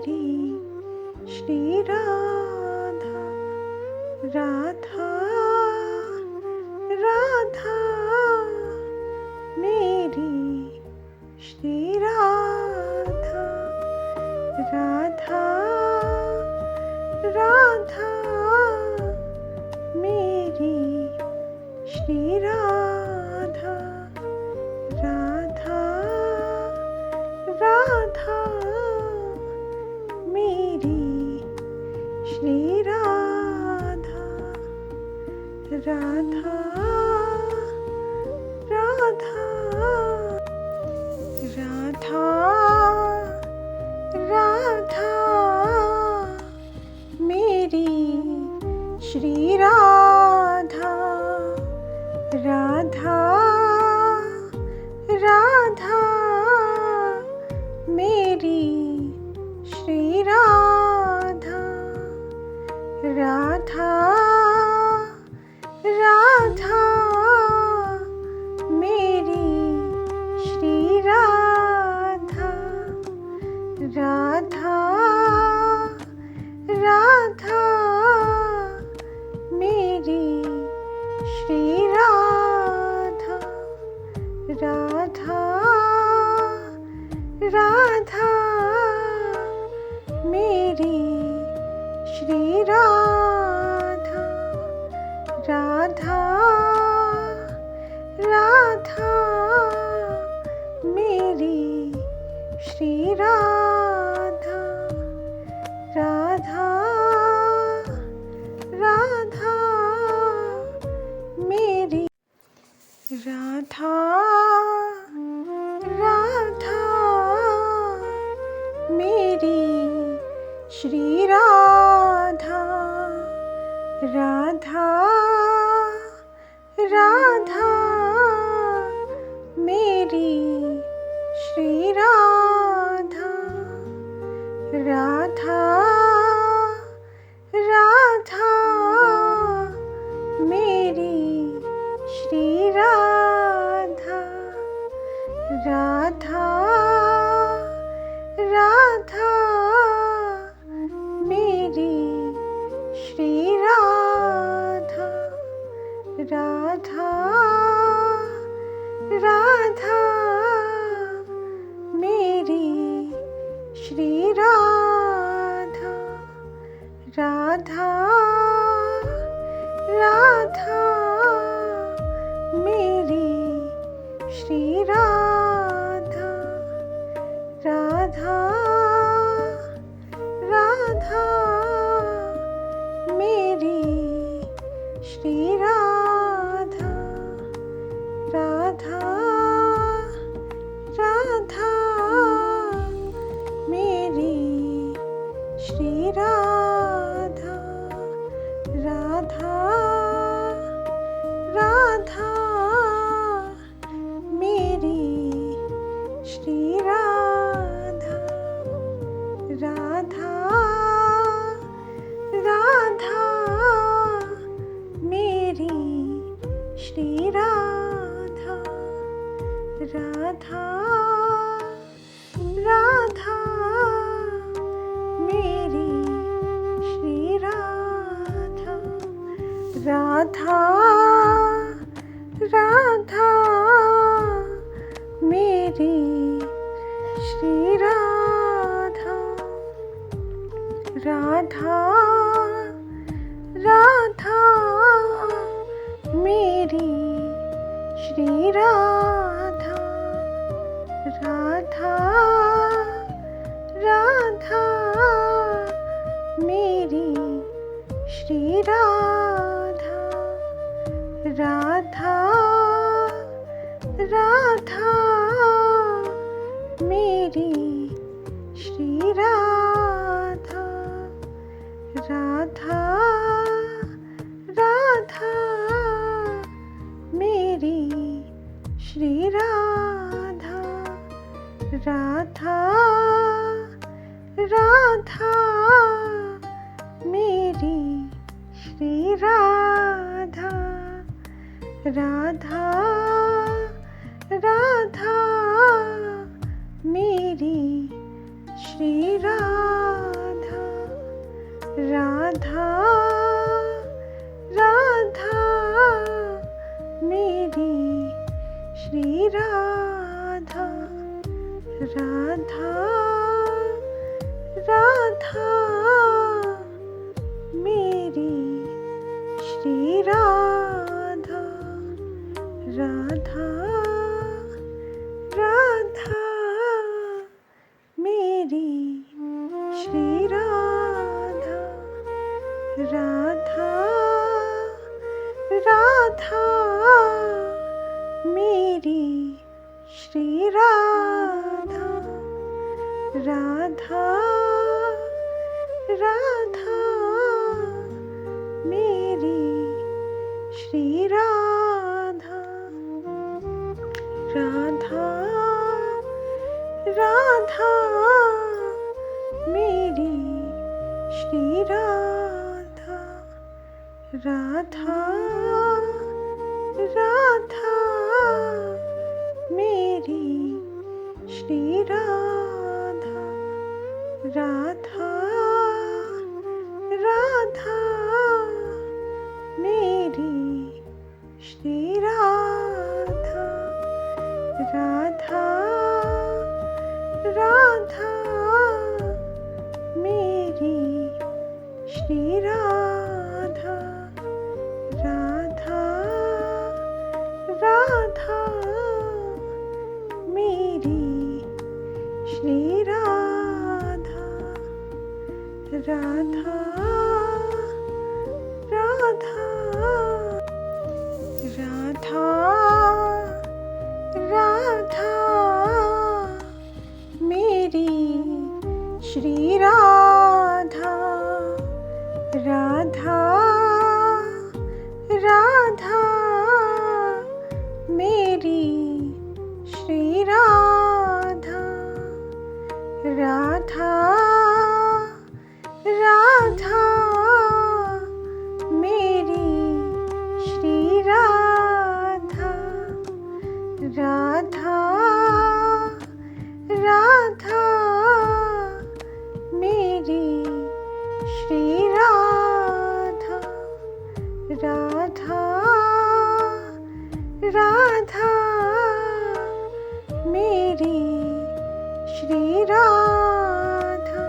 मेरी श्री राधा। राधा राधा मेरी श्री राधा। राधा राधा मेरी श्री राधा। राधा राधा मेरी श्री राधा। राधा राधा राधा राधा मेरी श्री राधा। राधा राधा मेरी श्री राधा। राधा राधा मेरी श्री राधा। राधा राधा मेरी श्री राधा। राधा राधा मेरी श्री राधा। राधा राधा मेरी श्री राधा। राधा राधा मेरी राधा राधा मेरी श्री राधा। राधा राधा मेरी श्री राधा। राधा राधा मेरी श्री राधा। राधा राधा मेरी श्री राधा। राधा राधा मेरी श्री राधा। राधा राधा मेरी श्री राधा। राधा राधा मेरी श्री राधा। राधा राधा मेरी श्री राधा। राधा राधा मेरी श्री राधा। राधा राधा मेरी श्री राधा। राधा राधा मेरी श्री राधा। राधा राधा मेरी श्री राधा। राधा राधा मेरी श्री राधा। राधा राधा मेरी श्री राधा। राधा राधा मेरी श्री राधा। राधा राधा मेरी श्री राधा। राधा राधा मेरी श्री राधा। राधा राधा मेरी श्री राधा। राधा राधा मेरी श्री राधा, राधा राधा मेरी श्री राधा, राधा राधा मेरी श्री राधा, राधा राधा मेरी श्री राधा, राधा राधा मेरी श्री राधा, राधा राधा मेरी श्री राधा, राधा राधा मेरी श्री राधा, राधा राधा मेरी श्री राधा, राधा राधा मेरी श्री राधा, राधा राधा मेरी श्री राधा, राधा राधा राधा राधा मेरी श्री राधा, राधा राधा मेरी श्री राधा, राधा राधा मेरी श्री राधा, राधा राधा मेरी श्री राधा, राधा राधा मेरी श्री राधा,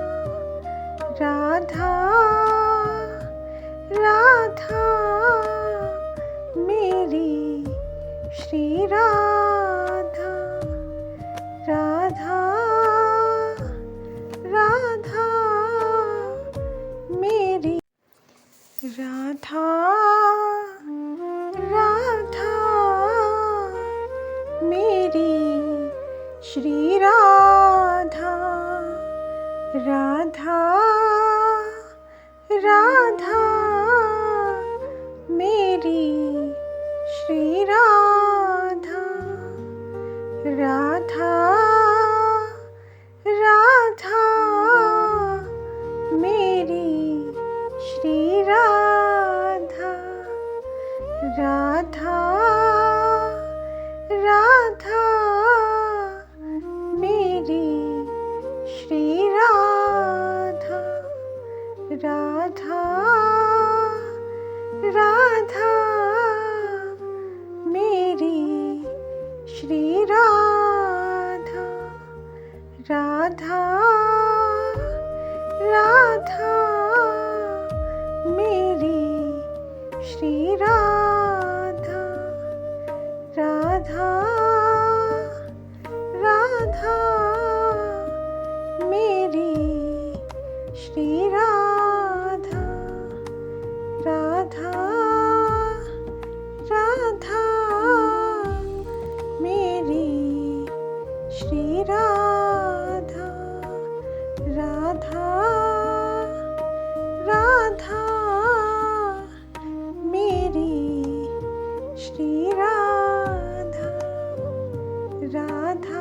राधा राधा मेरी श्री राधा, राधा राधा मेरी राधा राधा मेरी श्री राधा, राधा राधा मेरी श्री राधा, राधा राधा मेरी श्री राधा, राधा राधा मेरी श्री राधा, राधा राधा मेरी श्री राधा, राधा राधा मेरी श्री राधा, राधा राधा मेरी श्री राधा, राधा राधा मेरी श्री राधा, राधा राधा मेरी श्री राधा, राधा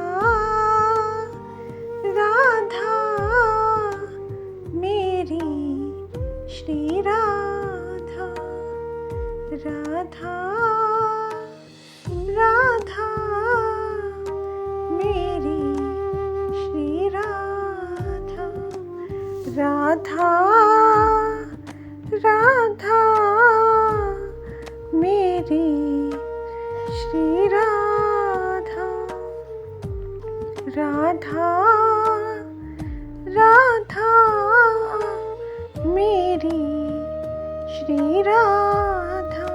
राधा मेरी श्री राधा, राधा राधा मेरी श्री राधा, राधा राधा मेरी श्री राधा, राधा राधा मेरी श्री राधा,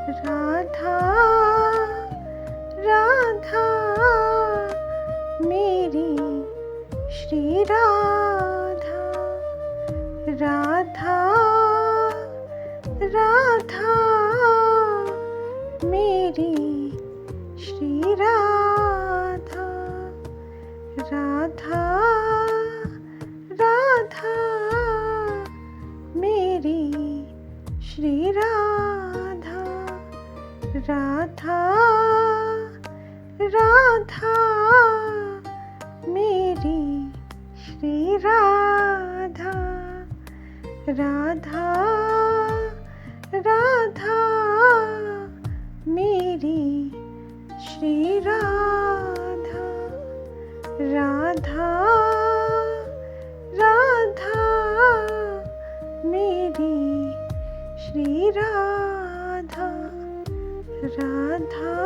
राधा राधा मेरी श्री राधा, राधा राधा मेरी श्री राधा, राधा राधा मेरी श्री राधा, राधा राधा मेरी श्री राधा, राधा राधा मेरी श्री राधा, राधा राधा मेरी श्री राधा, राधा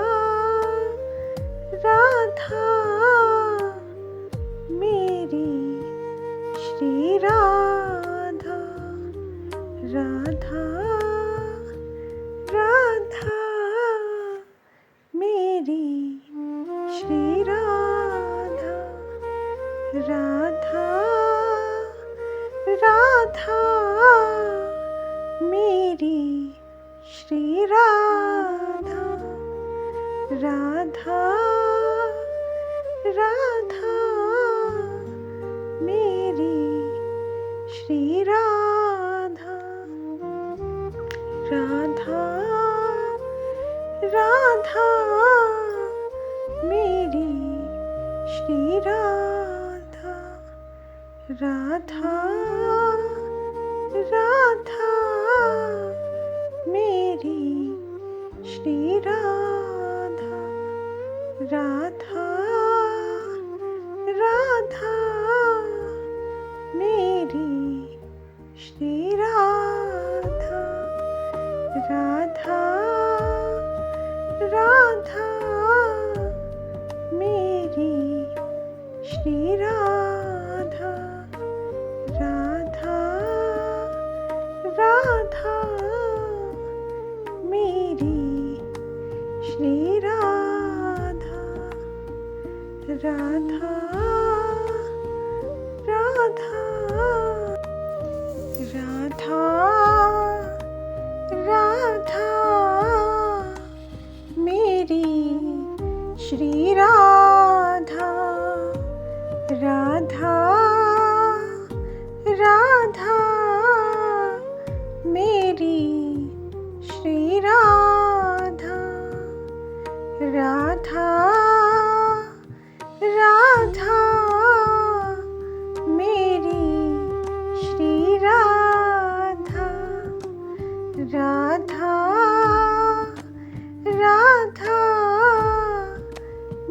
राधा मेरी श्री राधा, राधा राधा मेरी श्री राधा, राधा राधा मेरी श्री राधा, राधा राधा मेरी श्री राधा, राधा राधा मेरी श्री राधा, राधा राधा मेरी श्री राधा, राधा राधा मेरी श्री राधा, राधा राधा मेरी श्री राधा, राधा राधा मेरी श्री राधा, राधा राधा राधा राधा मेरी श्री राधा, राधा राधा मेरी श्री राधा, राधा राधा मेरी श्री राधा, राधा राधा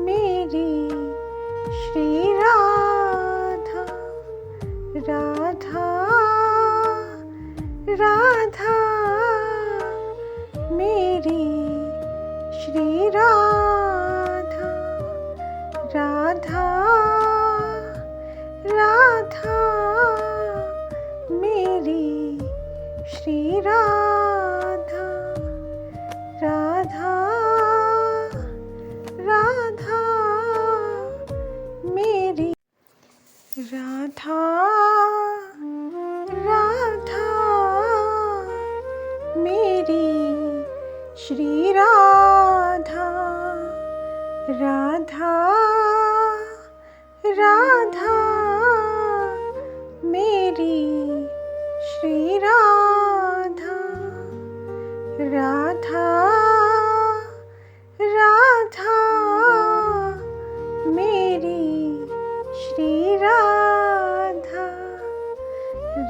मेरी श्री राधा, राधा राधा मेरी श्री राधा, राधा राधा मेरी श्री राधा, राधा राधा मेरी राधा राधा मेरी श्री राधा, राधा राधा मेरी श्री राधा, राधा राधा मेरी श्री राधा,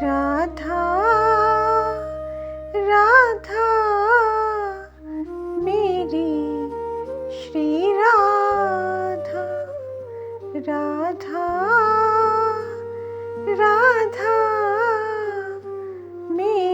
राधा राधा मेरी श्री राधा, राधा राधा मेरी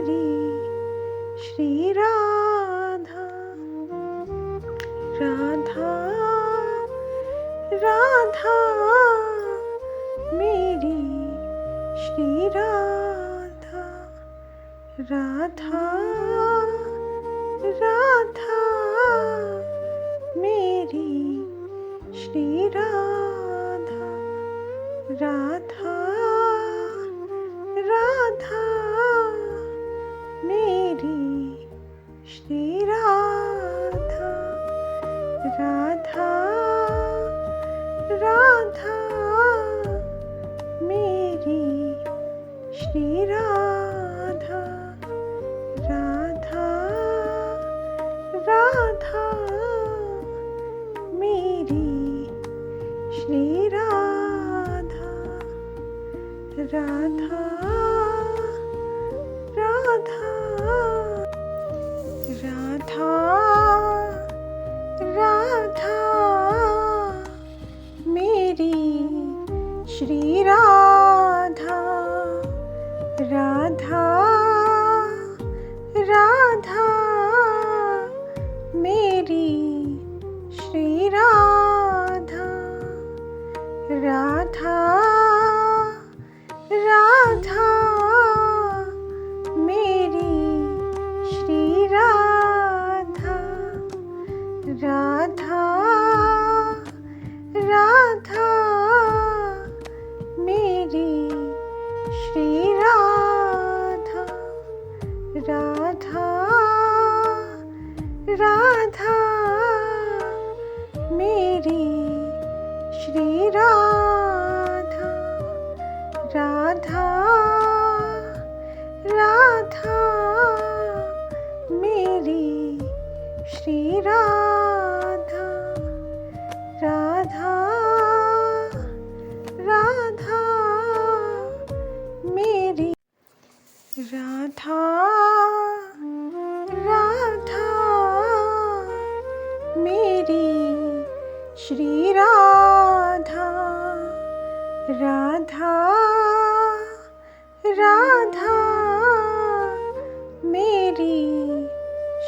श्री राधा। राधा राधा मेरी श्री राधा। राधा राधा मेरी श्री राधा। राधा राधा मेरी श्री राधा। राधा राधा मेरी श्री राधा। राधा राधा मेरी श्री राधा। राधा राधा राधा राधा मेरी श्री राधा। राधा राधा मेरी श्री राधा। राधा राधा मेरी श्री राधा। राधा राधा मेरी श्री राधा। राधा राधा मेरी श्री राधा। राधा राधा मेरी श्री राधा। राधा राधा मेरी राधा राधा मेरी श्री राधा। राधा राधा मेरी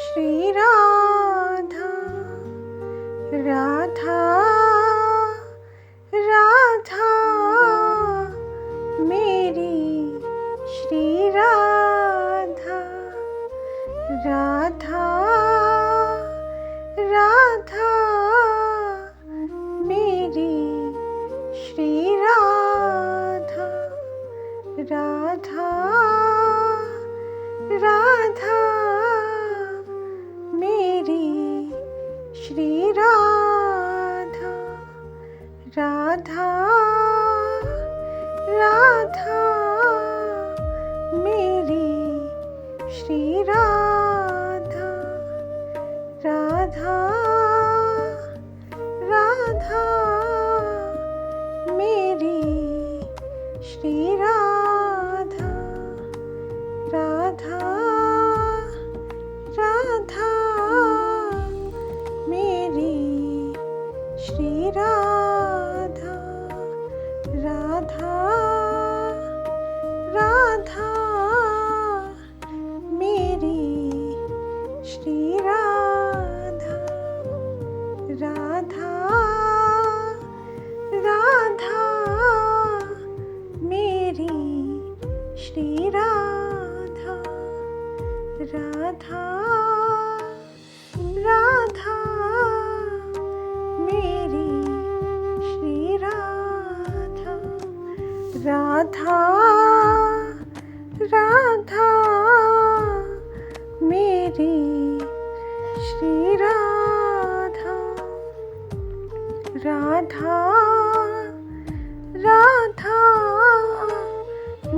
श्री राधा। राधा राधा मेरी श्री राधा। राधा राधा मेरी श्री राधा। राधा राधा मेरी श्री राधा। राधा राधा मेरी श्री राधा। राधा राधा मेरी श्री राधा। राधा राधा मेरी श्री राधा। राधा राधा मेरी श्री राधा। राधा राधा मेरी श्री राधा। राधा राधा मेरी श्री राधा। राधा राधा मेरी श्री राधा। राधा राधा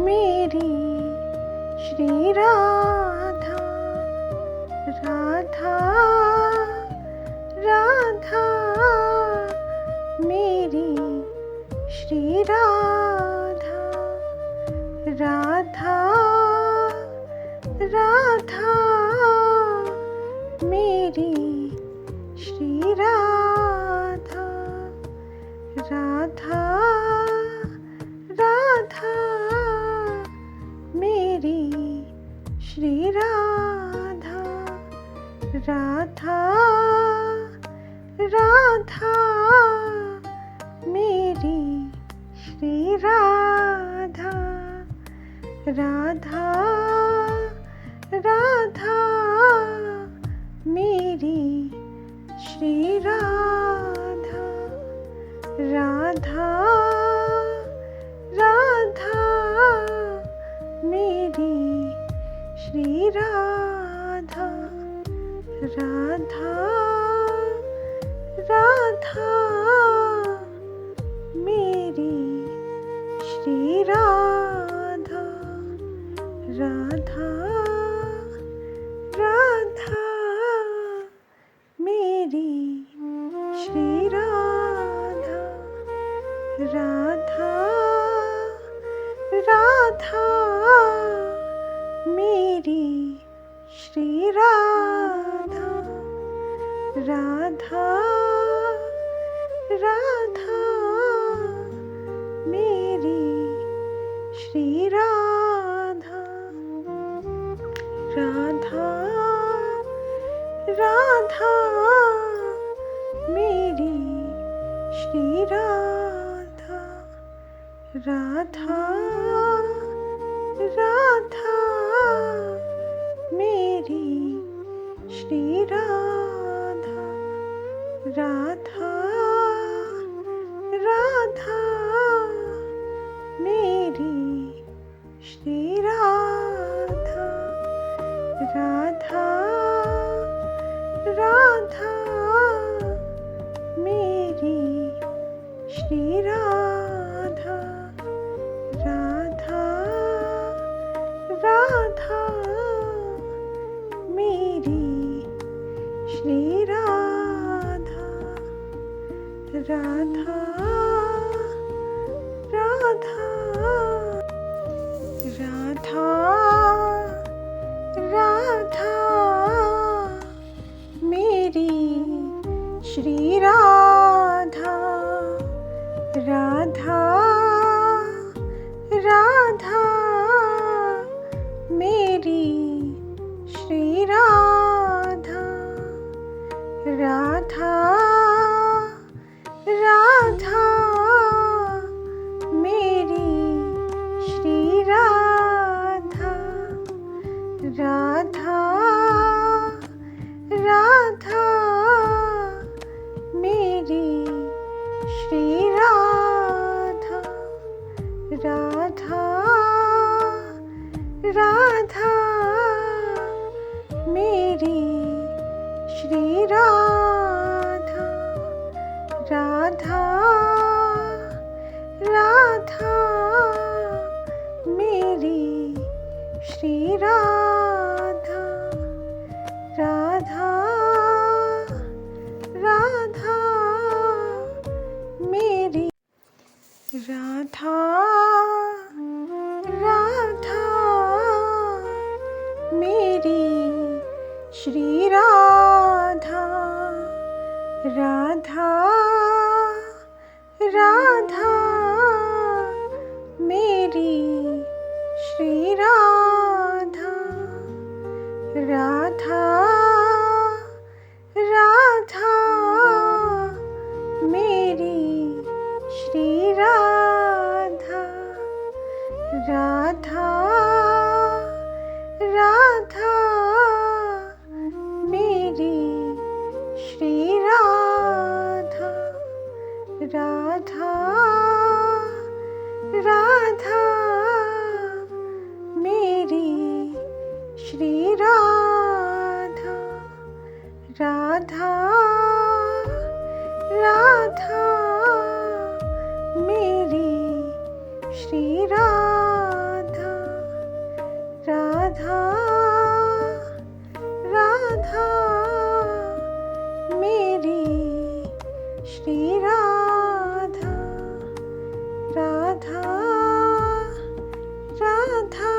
मेरी श्री राधा। राधा राधा मेरी श्री राधा। राधा राधा मेरी श्री राधा। राधा राधा मेरी श्री राधा। राधा राधा मेरी श्री राधा, राधा राधा मेरी श्री राधा, राधा राधा मेरी श्री राधा, राधा राधा मेरी श्री राधा, राधा राधा मेरी श्री राधा, राधा राधा मेरी श्री राधा, राधा राधा मेरी श्री राधा, राधा राधा मेरी श्री राधा, राधा राधा मेरी श्री राधा, राधा राधा मेरी श्री राधा, राधा राधा मेरी श्री राधा, राधा राधा मेरी श्री राधा, राधा राधा राधा राधा मेरी श्री राधा, राधा राधा मेरी श्री राधा, राधा राधा मेरी श्री राधा, राधा राधा मेरी श्री राधा, राधा राधा मेरी श्री राधा, राधा राधा मेरी श्री राधा, राधा राधा मेरी राधा राधा मेरी श्री राधा, राधा राधा मेरी श्री राधा, राधा राधा मेरी श्री राधा, राधा राधा मेरी श्री राधा, राधा राधा मेरी श्री राधा, राधा राधा मेरी श्री राधा, राधा राधा मेरी श्री राधा, राधा राधा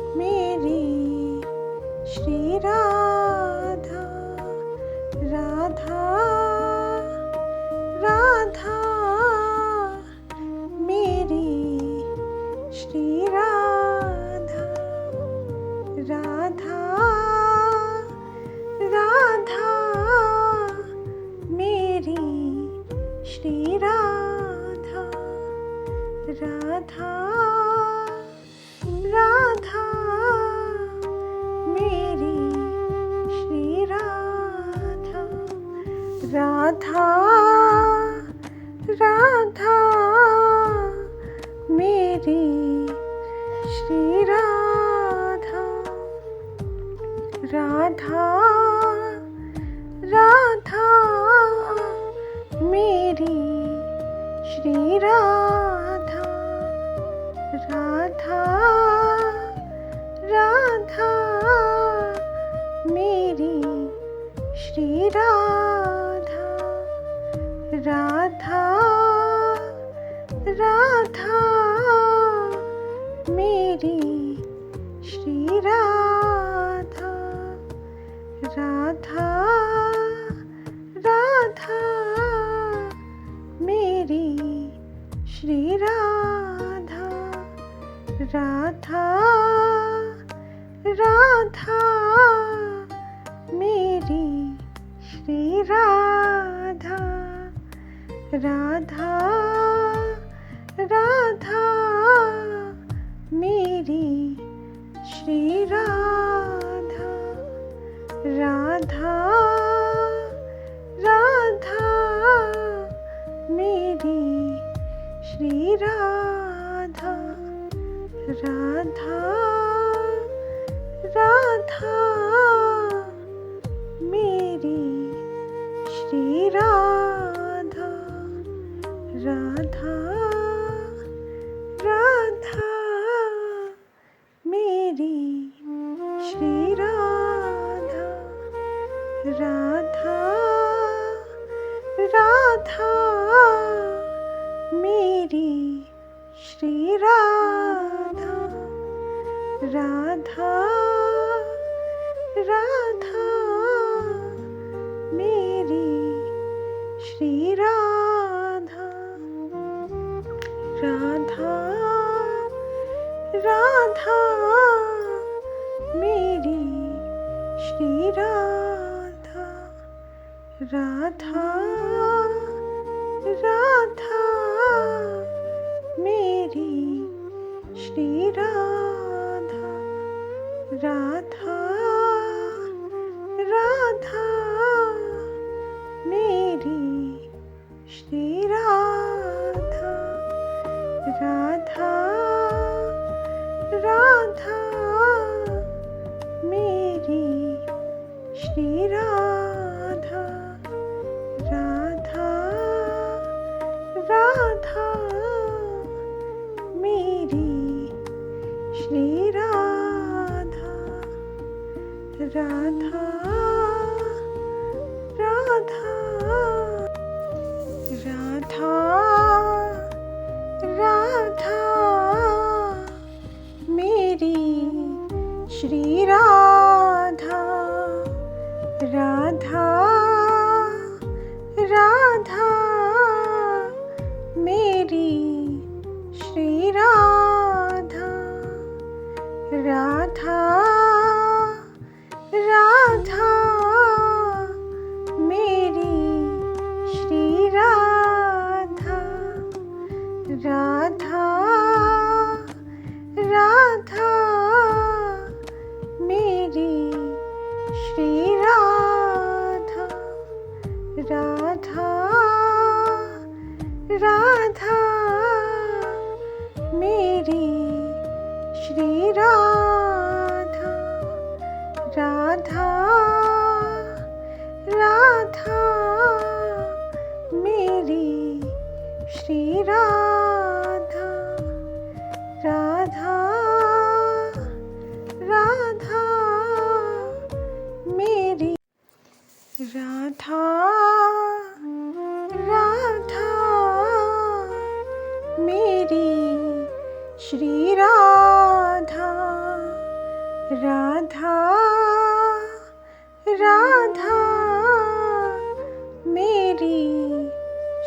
मेरी श्री राधा, राधा राधा मेरी श्री राधा, राधा राधा राधा मेरी श्री राधा, राधा राधा मेरी श्री राधा, राधा राधा मेरी श्री राधा, राधा राधा मेरी श्री राधा, राधा राधा मेरी श्री राधा, राधा राधा मेरी श्री राधा, राधा राधा मेरी श्री राधा, राधा राधा मेरी श्री राधा, राधा राधा मेरी श्री राधा, राधा राधा मेरी श्री राधा, राधा राधा मेरी श्री राधा, राधा राधा मेरी श्री राधा, राधा राधा मेरी श्री राधा, राधा राधा मेरी श्री राधा, राधा राधा मेरी श्री राधा, राधा राधा मेरी श्री राधा, राधा राधा मेरी श्री राधा, राधा राधा मेरी श्री राधा, राधा राधा राधा राधा मेरी श्री राधा, राधा राधा मेरी श्री राधा, राधा राधा मेरी श्री राधा, राधा राधा मेरी श्री राधा, राधा राधा मेरी श्री राधा, राधा राधा मेरी श्री राधा, राधा राधा मेरी राधा राधा मेरी श्री राधा, राधा राधा मेरी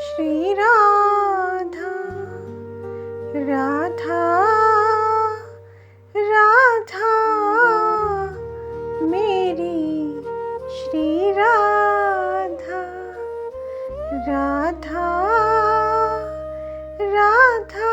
श्री राधा, राधा राधा मेरी श्री राधा, राधा राधा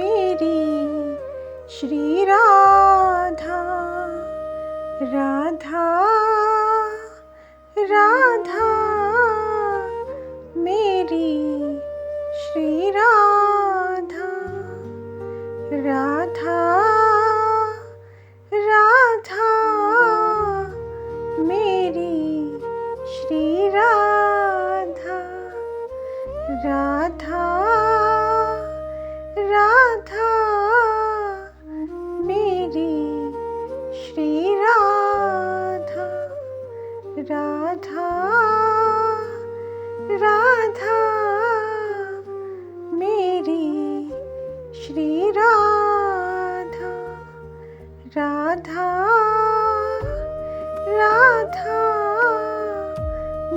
मेरी श्री राधा। राधा राधा मेरी श्री राधा। राधा राधा मेरी श्री राधा। राधा राधा मेरी श्री राधा। राधा राधा मेरी श्री राधा। राधा राधा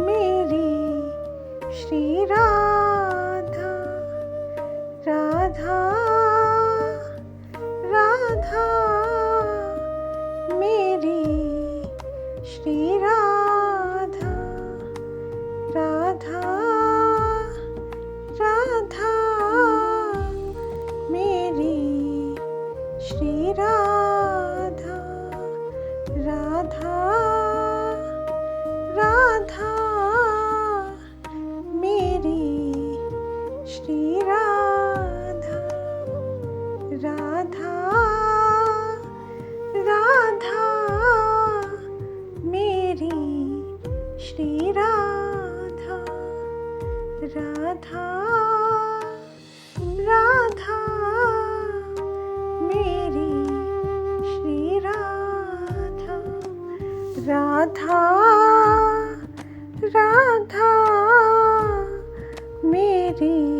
मेरी श्री राधा। राधा राधा मेरी श्री राधा। राधा राधा मेरी श्री राधा। राधा राधा मेरी श्री राधा। राधा राधा मेरी श्री राधा। राधा राधा मेरी श्री राधा। राधा राधा मेरी